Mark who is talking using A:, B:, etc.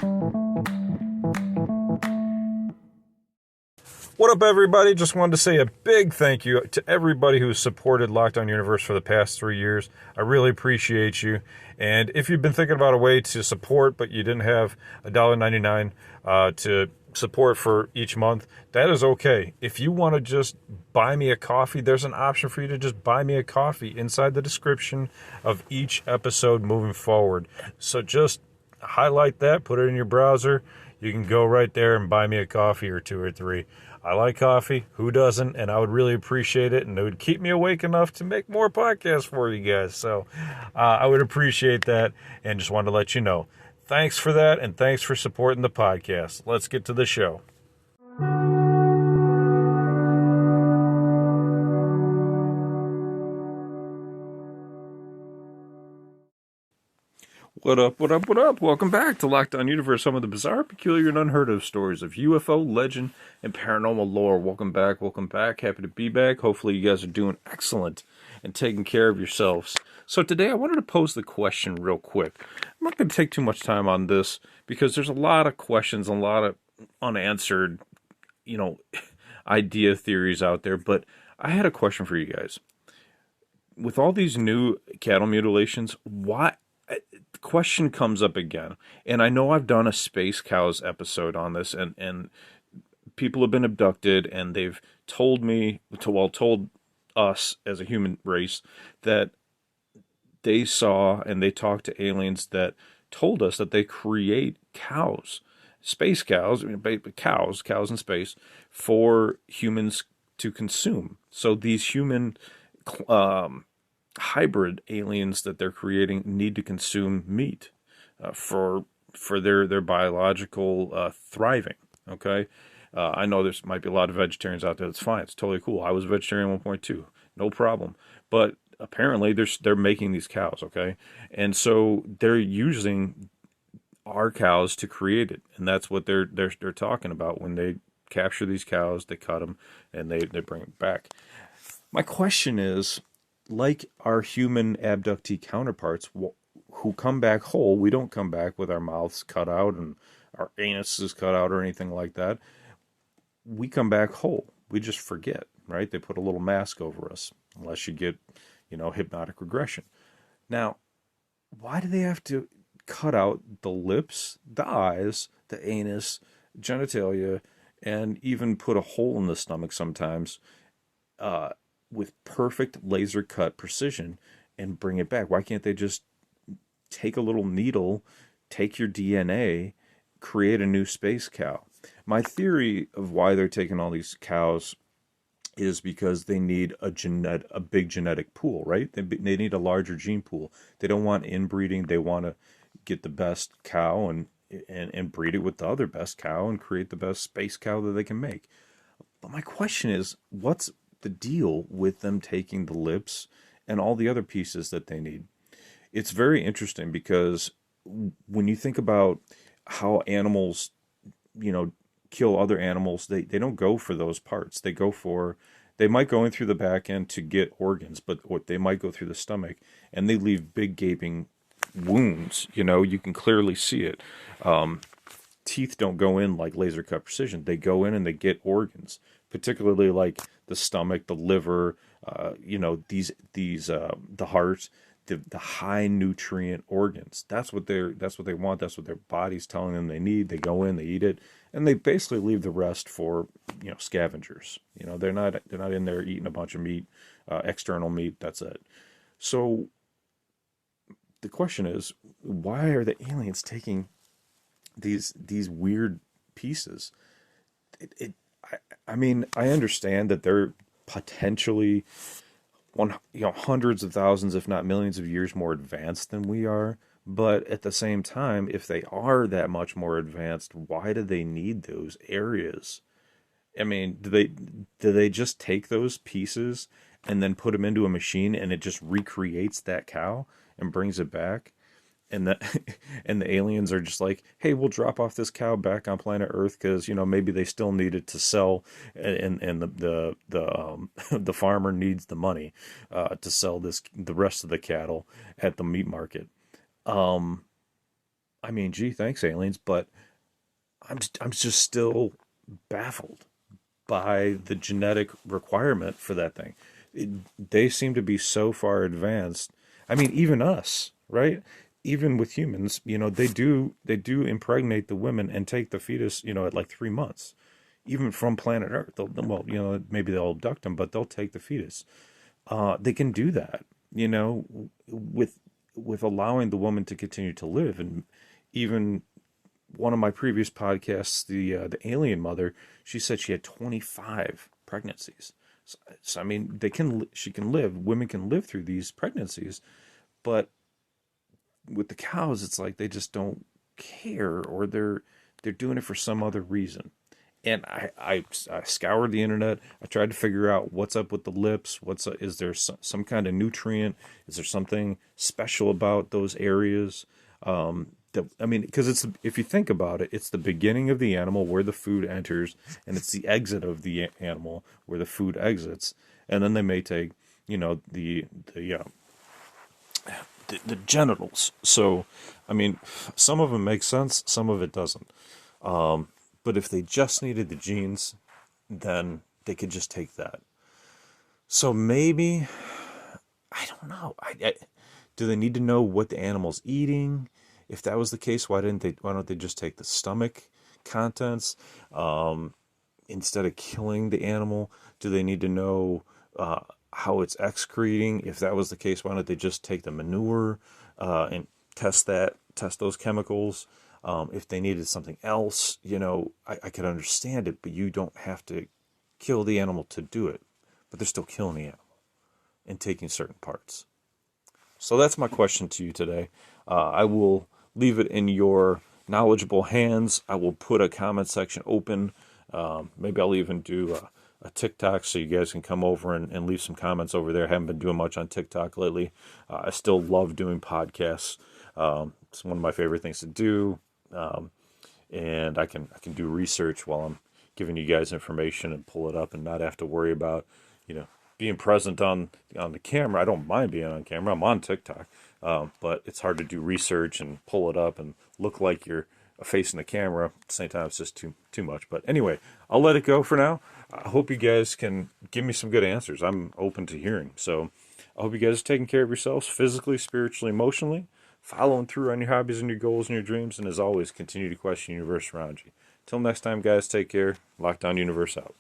A: What up, everybody? Just wanted to say a big thank you to everybody who's supported Locked On Universe for the past 3 years. I really appreciate you. And if you've been thinking about a way to support, but you didn't have $1.99 to support for each month, that is okay. If you want to just buy me a coffee, there's an option for you to just buy me a coffee inside the description of each episode moving forward. So just highlight that, put it in your browser. You can go right there and buy me a coffee or two or three. I like coffee. Who doesn't? And I would really appreciate it. And it would keep me awake enough to make more podcasts for you guys. So I would appreciate that. And just wanted to let you know. Thanks for that. And thanks for supporting the podcast. Let's get to the show. What up, what up, what up? Welcome back to Locked On Universe, some of the bizarre, peculiar, and unheard of stories of UFO, legend, and paranormal lore. Welcome back, welcome back. Happy to be back. Hopefully you guys are doing excellent and taking care of yourselves. So today I wanted to pose the question real quick. I'm not going to take too much time on this because there's a lot of questions, a lot of unanswered, idea theories out there. But I had a question for you guys. With all these new cattle mutilations, why... the question comes up again, and I know I've done a Space Cows episode on this, and people have been abducted, and they've told us as a human race that they saw and they talked to aliens that told us that they create cows, space cows, cows in space for humans to consume. So these human hybrid aliens that they're creating need to consume meat for their biological thriving. Okay, I know there might be a lot of vegetarians out there. That's fine. It's totally cool. I was a vegetarian at one point too. No problem. But apparently they're making these cows. Okay, and so they're using our cows to create it, and that's what they're talking about when they capture these cows. They cut them and they bring it back. My question is, like our human abductee counterparts who come back whole, we don't come back with our mouths cut out and our anuses cut out or anything like that. We come back whole. We just forget, right? They put a little mask over us, unless you get, hypnotic regression. Now, why do they have to cut out the lips, the eyes, the anus, genitalia, and even put a hole in the stomach sometimes? With perfect laser cut precision and bring it back? Why can't they just take a little needle, take your DNA, create a new space cow? My theory of why they're taking all these cows is because they need a big genetic pool, right? They need a larger gene pool. They don't want inbreeding. They want to get the best cow and breed it with the other best cow and create the best space cow that they can make. But my question is, what's the deal with them taking the lips and all the other pieces that they need? It's very interesting because when you think about how animals, kill other animals, they don't go for those parts. They might go in through the back end to get organs, but what they might go through the stomach, and they leave big gaping wounds. You can clearly see it. Teeth don't go in like laser cut precision. They go in and they get organs, particularly like the stomach, the liver, the heart, the high nutrient organs. That's what they want. That's what their body's telling them they need. They go in, they eat it, and they basically leave the rest for scavengers. They're not in there eating a bunch of meat, external meat. That's it. So the question is, why are the aliens taking these weird pieces? I mean, I understand that they're potentially hundreds of thousands, if not millions of years more advanced than we are. But at the same time, if they are that much more advanced, why do they need those areas? I mean, do they just take those pieces and then put them into a machine and it just recreates that cow and brings it back? And the aliens are just like, hey, we'll drop off this cow back on planet Earth because maybe they still need it to sell, and the farmer needs the money to sell the rest of the cattle at the meat market. I mean, gee, thanks, aliens, but I'm just still baffled by the genetic requirement for that thing. They seem to be so far advanced. I mean, even us, right? Even with humans, they do impregnate the women and take the fetus, at like 3 months, even from planet Earth. Well, maybe they'll abduct them, but they'll take the fetus. They can do that, with allowing the woman to continue to live. And even one of my previous podcasts, the alien mother, she said she had 25 pregnancies. So I mean, she can live. Women can live through these pregnancies, but with the cows, it's like they just don't care, or they're doing it for some other reason. And I scoured the internet. I tried to figure out what's up with the lips. Is there some kind of nutrient? Is there something special about those areas? I mean, because if you think about it, it's the beginning of the animal where the food enters, and it's the exit of the animal where the food exits. And then they may take, the genitals. So, I mean, some of them make sense, some of it doesn't. But if they just needed the genes, then they could just take that. So maybe, I don't know. Do they need to know what the animal's eating? If that was the case, why don't they just take the stomach contents instead of killing the animal? Do they need to know how it's excreting? If that was the case, why don't they just take the manure and test those chemicals? If they needed something else, I could understand it, but you don't have to kill the animal to do it. But they're still killing the animal and taking certain parts. So that's my question to you today. I will leave it in your knowledgeable hands. I will put a comment section open. Maybe I'll even do a TikTok so you guys can come over and leave some comments over there. I haven't been doing much on TikTok lately. I still love doing podcasts. It's one of my favorite things to do. And I can do research while I'm giving you guys information and pull it up and not have to worry about, being present on the camera. I don't mind being on camera. I'm on TikTok. But it's hard to do research and pull it up and look like you're facing the camera. At the same time, it's just too much. But anyway, I'll let it go for now. I hope you guys can give me some good answers. I'm open to hearing. So I hope you guys are taking care of yourselves physically, spiritually, emotionally, following through on your hobbies and your goals and your dreams. And as always, continue to question the universe around you. Till next time, guys, take care. Lockdown Universe out.